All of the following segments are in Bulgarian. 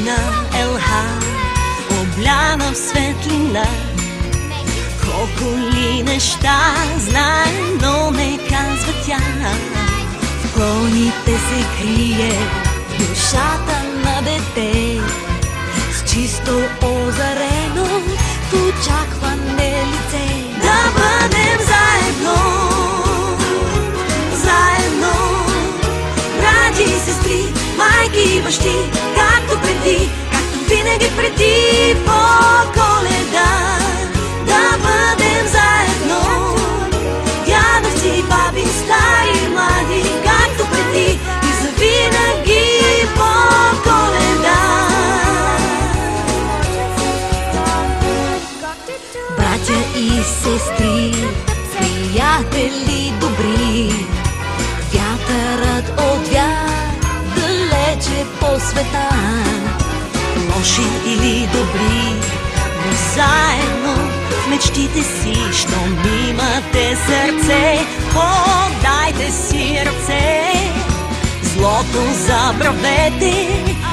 на Елхан, обляна в светлина. Колко ли неща знае, но не казва тя. В клоните се крие душата на дете, с чисто озарено в очакване лице. Да бъдем заедно, заедно, брати и сестри, майки и бащи, както преди, както винаги преди по Коледа. Да бъдем заедно, дядовци, баби, стари, млади, както преди и завинаги по Коледа. Братя и сестри, приятели добри, вятърът отвя далече по света. Лоши или добри, но заедно в мечтите си, щом имате сърце, подайте си ръце. Злото забравете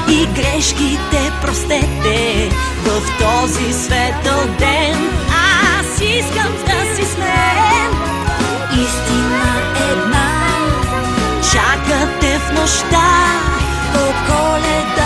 и грешките простете. В този светъл ден аз искам да си смеем. Истина една чакате в нощта от Коледа.